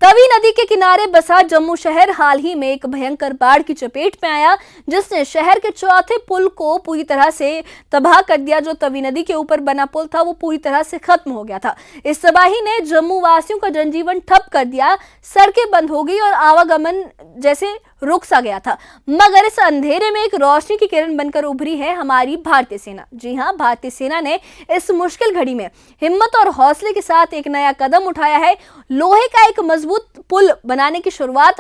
तवी नदी के किनारे बसा जम्मू शहर हाल ही में एक भयंकर बाढ़ की चपेट में आया, जिसने शहर के चौथे पुल को पूरी तरह से तबाह कर दिया। जो तवी नदी के ऊपर बना पुल था वो पूरी तरह से खत्म हो गया था। इस तबाही ने जम्मू वासियों का जनजीवन ठप कर दिया, सड़कें बंद हो गई और आवागमन जैसे रुक सा गया था। मगर इस अंधेरे में एक रोशनी की किरण बनकर उभरी है हमारी भारतीय सेना। जी हां, भारतीय सेना ने इस मुश्किल घड़ी में हिम्मत और हौसले के साथ एक नया कदम उठाया है। लोहे का एक मजबूत पुल बनाने की शुरुआत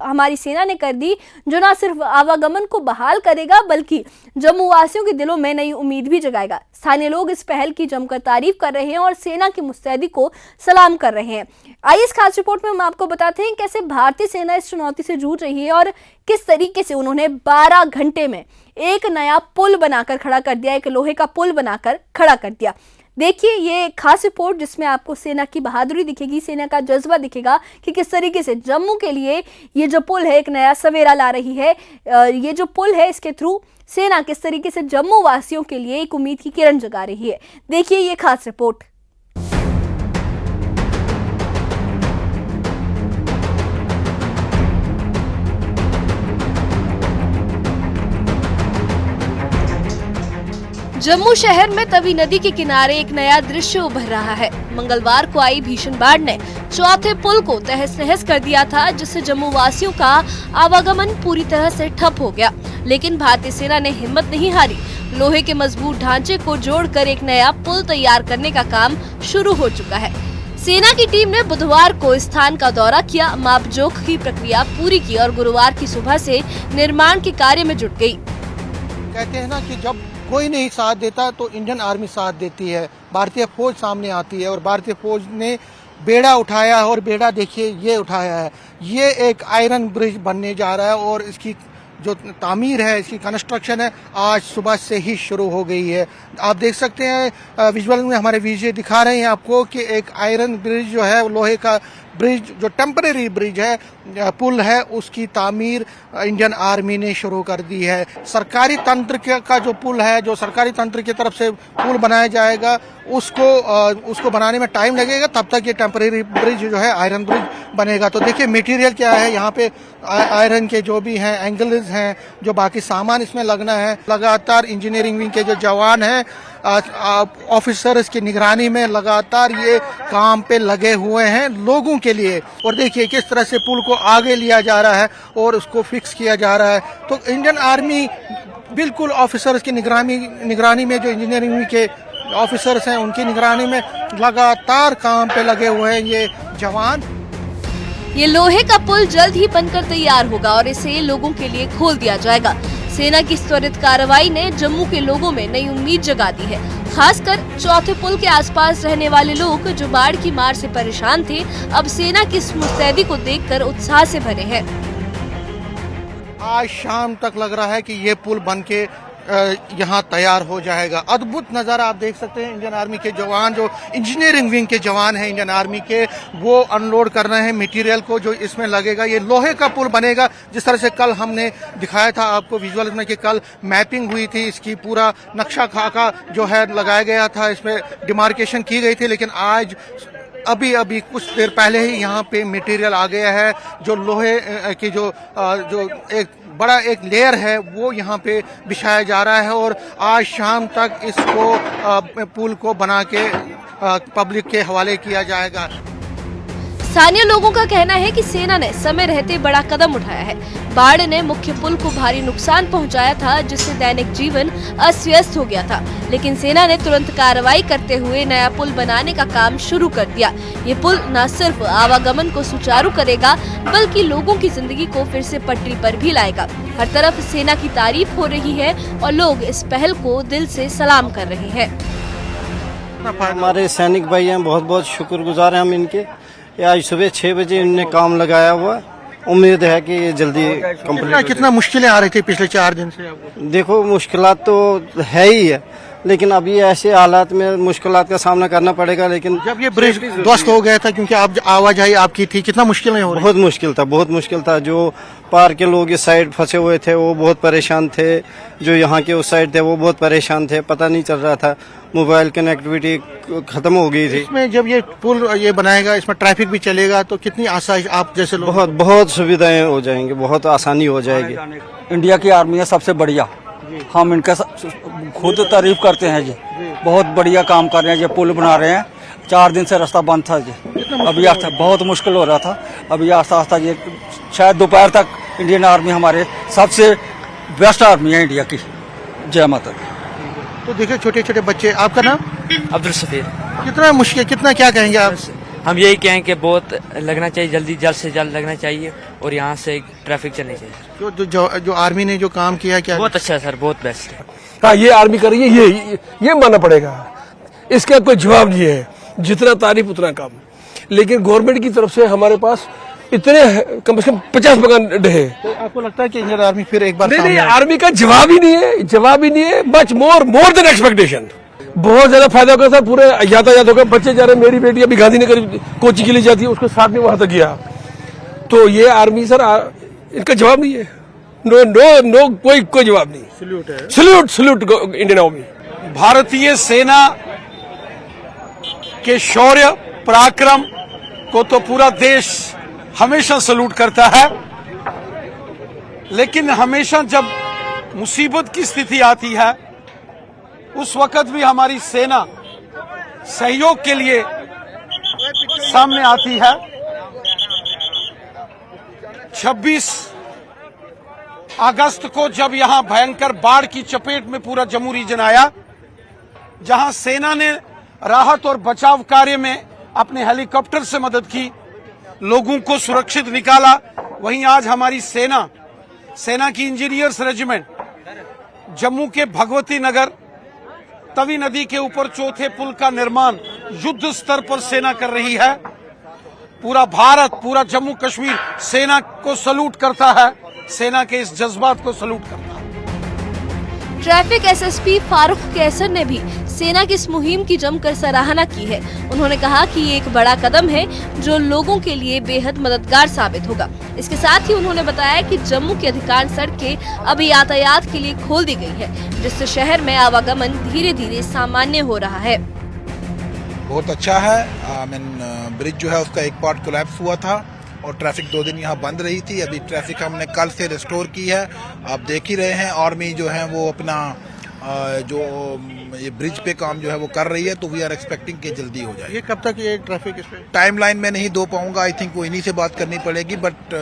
हमारी सेना ने कर दी, जो न सिर्फ आवागमन को बहाल करेगा बल्कि जम्मू वासियों के दिलों में नई उम्मीद भी जगाएगा। स्थानीय लोग इस पहल की जमकर तारीफ कर रहे हैं और सेना की मुस्तैदी को सलाम कर रहे हैं। आइए इस खास रिपोर्ट में हम आपको बताते हैं कैसे भारतीय सेना इस चुनौती से जूझ रही है और किस तरीके से उन्होंने 12 घंटे में एक नया पुल बनाकर खड़ा कर दिया, एक लोहे का पुल बनाकर खड़ा कर दिया। देखिए ये खास रिपोर्ट जिसमें आपको सेना की बहादुरी दिखेगी, सेना का जज्बा दिखेगा कि किस तरीके से जम्मू के लिए ये जो पुल है एक नया सवेरा ला रही है। ये जो पुल है इसके थ्रू सेना किस तरीके से जम्मू वासियों के लिए एक उम्मीद की किरण जगा रही है। देखिए ये खास रिपोर्ट। जम्मू शहर में तवी नदी के किनारे एक नया दृश्य उभर रहा है। मंगलवार को आई भीषण बाढ़ ने चौथे पुल को तहस नहस कर दिया था, जिससे जम्मू वासियों का आवागमन पूरी तरह से ठप हो गया। लेकिन भारतीय सेना ने हिम्मत नहीं हारी। लोहे के मजबूत ढांचे को जोड़कर एक नया पुल तैयार करने का काम शुरू हो चुका है। सेना की टीम ने बुधवार को स्थान का दौरा किया, मापजोख की प्रक्रिया पूरी की और गुरुवार की सुबह से निर्माण के कार्य में जुट गयी। कहते हैं ना कि जब कोई नहीं साथ देता तो इंडियन आर्मी साथ देती है, भारतीय फौज सामने आती है और भारतीय फौज ने बेड़ा उठाया और बेड़ा देखिए ये उठाया है। ये एक आयरन ब्रिज बनने जा रहा है और इसकी जो तामीर है, इसकी कंस्ट्रक्शन है, आज सुबह से ही शुरू हो गई है। आप देख सकते हैं विजुअल में हमारे विजय दिखा रहे हैं आपको कि एक आयरन ब्रिज जो है, लोहे का ब्रिज जो टेम्परेरी ब्रिज है, पुल है, उसकी तामीर इंडियन आर्मी ने शुरू कर दी है। सरकारी तंत्र का जो पुल है, जो सरकारी तंत्र की तरफ से पुल बनाया जाएगा, उसको बनाने में टाइम लगेगा। तब तक ये टेम्परेरी ब्रिज जो है आयरन ब्रिज बनेगा। तो देखिए मटेरियल क्या है, यहाँ पे आयरन के जो भी हैं एंगल्स हैं, जो बाकी सामान इसमें लगना है। लगातार इंजीनियरिंग विंग के जो जवान हैं, ऑफिसर्स की निगरानी में लगातार ये काम पे लगे हुए हैं लोगों के लिए। और देखिए किस तरह से पुल को आगे लिया जा रहा है और उसको फिक्स किया जा रहा है। तो इंडियन आर्मी बिल्कुल ऑफिसर्स की निगरानी में, जो इंजीनियरिंग विंग के ऑफिसर्स हैं उनकी निगरानी में लगातार काम पे लगे हुए हैं ये जवान। ये लोहे का पुल जल्द ही बनकर तैयार होगा और इसे लोगों के लिए खोल दिया जाएगा। सेना की इस त्वरित कार्रवाई ने जम्मू के लोगों में नई उम्मीद जगा दी है। खासकर चौथे पुल के आसपास रहने वाले लोग जो बाढ़ की मार से परेशान थे, अब सेना की इस मुस्तैदी को देखकर उत्साह से भरे हैं। आज शाम तक लग रहा है कि ये पुल बनके यहाँ तैयार हो जाएगा। अद्भुत नज़ारा आप देख सकते हैं। इंडियन आर्मी के जवान, जो इंजीनियरिंग विंग के जवान हैं इंडियन आर्मी के, वो अनलोड कर रहे हैं मटेरियल को जो इसमें लगेगा। ये लोहे का पुल बनेगा, जिस तरह से कल हमने दिखाया था आपको विजुअल में कि कल मैपिंग हुई थी, इसकी पूरा नक्शा खाका जो है लगाया गया था, इसमें डिमार्केशन की गई थी। लेकिन आज अभी कुछ देर पहले ही यहाँ पे मटेरियल आ गया है। जो लोहे की जो एक बड़ा एक लेयर है वो यहाँ पे बिछाया जा रहा है और आज शाम तक इसको पुल को बना के पब्लिक के हवाले किया जाएगा। स्थानीय लोगों का कहना है कि सेना ने समय रहते बड़ा कदम उठाया है। बाढ़ ने मुख्य पुल को भारी नुकसान पहुंचाया था, जिससे दैनिक जीवन अस्त-व्यस्त हो गया था। लेकिन सेना ने तुरंत कार्रवाई करते हुए नया पुल बनाने का काम शुरू कर दिया। ये पुल न सिर्फ आवागमन को सुचारू करेगा बल्कि लोगों की जिंदगी को फिर से पटरी पर भी लाएगा। हर तरफ सेना की तारीफ हो रही है और लोग इस पहल को दिल से सलाम कर रहे हैं। हमारे सैनिक भाई हैं, बहुत बहुत शुक्रगुजार हैं हम इनके। आज सुबह 6 बजे इन्होंने काम लगाया हुआ। उम्मीद है कि ये जल्दी कंप्लीट। कितना मुश्किलें आ रही थी पिछले 4 दिन से? देखो मुश्किलात तो है ही है, लेकिन अभी ऐसे हालात में मुश्किलात का सामना करना पड़ेगा। लेकिन जब ये ब्रिज ध्वस्त हो गया था, क्योंकि आप आवाजाही आपकी थी, कितना मुश्किल नहीं हो रही? बहुत मुश्किल था। जो पार के लोग इस साइड फंसे हुए थे वो बहुत परेशान थे, जो यहाँ के उस साइड थे वो बहुत परेशान थे, पता नहीं चल रहा था, मोबाइल कनेक्टिविटी खत्म हो गई थी। इसमें जब ये पुल ये बनाएगा, इसमें ट्रैफिक भी चलेगा, तो कितनी आसानी आप जैसे लोग बहुत सुविधाएं हो जाएंगी, बहुत आसानी हो जाएगी। इंडिया की आर्मी है सबसे बढ़िया, हम इनका खुद तारीफ करते हैं जी, बहुत बढ़िया काम कर रहे हैं। ये पुल बना रहे हैं, 4 दिन से रास्ता बंद था जी, अभी आस्ता बहुत मुश्किल हो रहा था, अभी आस्ता आस्ता ये शायद दोपहर तक इंडियन आर्मी हमारे सबसे बेस्ट आर्मी है इंडिया की। जय माता दी। तो देखिए छोटे छोटे बच्चे, आपका नाम? अब्दुल सफीर। कितना मुश्किल, कितना क्या कहेंगे आप? हम यही कहें कि बहुत लगना चाहिए, जल्द से जल्द लगना चाहिए और यहाँ से ट्रैफिक चलनी चाहिए। जो आर्मी ने जो काम किया, क्या बहुत अच्छा है सर, बहुत बेस्ट है। हाँ, ये आर्मी कर रही है, ये मानना पड़ेगा, इसका कोई जवाब नहीं है, जितना तारीफ उतना कम। लेकिन गवर्नमेंट की तरफ से हमारे पास इतने कम से कम 50 मकान ढहे। तो आपको लगता है कि इंडियन आर्मी फिर एक बार नहीं, आर्मी का जवाब ही नहीं है, मच मोर देन एक्सपेक्टेशन। बहुत ज्यादा फायदा होगा सर, पूरे यातायात होगा, बच्चे जा रहे हैं, मेरी बेटी अभी गांधीनगर कोचिंग के लिए जाती है, उसके साथ में वहां तक गया। तो ये आर्मी सर, इनका जवाब नहीं है, नो कोई जवाब नहीं। Salute Indian army. भारतीय सेना के शौर्य पराक्रम को तो पूरा देश हमेशा सल्यूट करता है, लेकिन हमेशा जब मुसीबत की स्थिति आती है उस वक्त भी हमारी सेना सहयोग के लिए सामने आती है। 26 अगस्त को जब यहां भयंकर बाढ़ की चपेट में पूरा जम्मू रीजन आया, जहां सेना ने राहत और बचाव कार्य में अपने हेलीकॉप्टर से मदद की, लोगों को सुरक्षित निकाला, वहीं आज हमारी सेना की इंजीनियर्स रेजिमेंट जम्मू के भगवती नगर तवी नदी के ऊपर चौथे पुल का निर्माण युद्ध स्तर पर सेना कर रही है। पूरा भारत, पूरा जम्मू कश्मीर सेना को सलूट करता है, सेना के इस जज्बात को सलूट करता है। ट्रैफिक एसएसपी फारूक कैसर ने भी सेना की इस मुहिम की जमकर सराहना की है। उन्होंने कहा कि ये एक बड़ा कदम है जो लोगों के लिए बेहद मददगार साबित होगा। इसके साथ ही उन्होंने बताया कि जम्मू की अधिकांश सड़कें अभी यातायात के लिए खोल दी गई है, जिससे शहर में आवागमन धीरे धीरे सामान्य हो रहा है। बहुत अच्छा है। ब्रिज जो है उसका एक पार्ट कोलैप्स हुआ था और ट्रैफिक 2 दिन यहाँ बंद रही थी। अभी ट्रैफिक हमने कल से रिस्टोर की है। आप देख ही रहे हैं, आर्मी जो है वो अपना जो ये ब्रिज पे काम जो है वो कर रही है, तो वी आर एक्सपेक्टिंग कि जल्दी हो जाए। ये कब तक ये ट्रैफिक इस पे? टाइमलाइन में नहीं दो पाऊंगा, आई थिंक वो इन्हीं से बात करनी पड़ेगी, but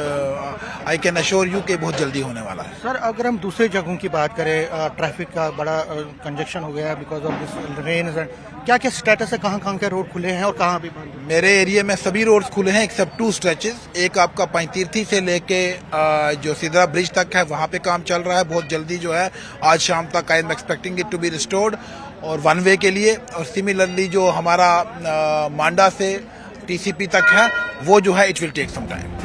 I can assure you कि बहुत जल्दी होने वाला है। सर, अगर हम दूसरे जगहों की बात करें, ट्रैफिक का बड़ा कंजक्शन हो गया बिकॉज ऑफ दिस रेन, क्या क्या स्टेटस है, कहाँ के रोड खुले हैं और कहाँ अभी बंद हैं? मेरे एरिया में सभी रोड्स खुले हैं एक्सेप्ट 2 स्ट्रेचेस। एक आपका पैंतीर्थी से लेके जो सिदरा ब्रिज तक है, वहां पे काम चल रहा है। बहुत जल्दी जो है आज शाम तक I am expecting it to be restored और 1 वे के लिए। और सिमिलरली जो हमारा मांडा से टीसीपी तक है वो जो है it will take some time.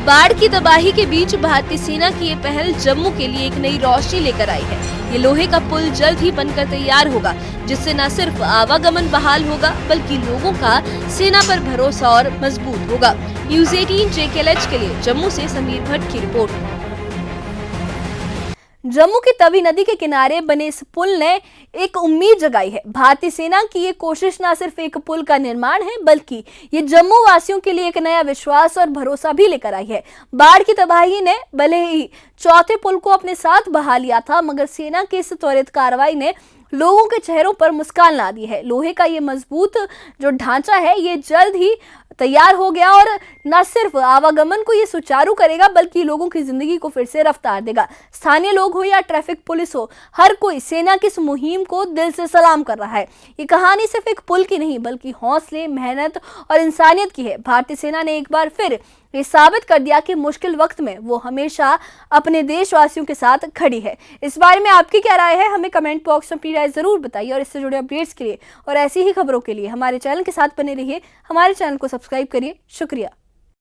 बाढ़ की तबाही के बीच भारतीय सेना की ये पहल जम्मू के लिए एक नई रोशनी लेकर आई है। ये लोहे का पुल जल्द ही बनकर तैयार होगा, जिससे न सिर्फ आवागमन बहाल होगा बल्कि लोगों का सेना पर भरोसा और मजबूत होगा। न्यूज़ 18 JKLH के लिए जम्मू से समीर भट्ट की रिपोर्ट। जम्मू की तवी नदी के किनारे बने इस पुल ने एक उम्मीद जगाई है। भारतीय सेना की ये कोशिश न सिर्फ एक पुल का निर्माण है बल्कि ये जम्मू वासियों के लिए एक नया विश्वास और भरोसा भी लेकर आई है। बाढ़ की तबाही ने भले ही चौथे पुल को अपने साथ बहा लिया था, मगर सेना की इस त्वरित कार्रवाई ने लोगों के चेहरों पर मुस्कान ला दी है। लोहे का ये मजबूत जो ढांचा है ये जल्द ही तैयार हो गया और न सिर्फ आवागमन को ये सुचारू करेगा बल्कि लोगों की जिंदगी को फिर से रफ्तार देगा। स्थानीय लोग हो या ट्रैफिक पुलिस हो, हर कोई सेना की इस मुहिम को दिल से सलाम कर रहा है। ये कहानी सिर्फ एक पुल की नहीं बल्कि हौसले, मेहनत और इंसानियत की है। भारतीय सेना ने एक बार फिर ये साबित कर दिया कि मुश्किल वक्त में वो हमेशा अपने देशवासियों के साथ खड़ी है। इस बारे में आपकी क्या राय है, हमें कमेंट बॉक्स में अपनी राय जरूर बताइए और इससे जुड़े अपडेट्स के लिए और ऐसी ही खबरों के लिए हमारे चैनल के साथ बने रहिए। हमारे चैनल को सब्सक्राइब करिए। शुक्रिया।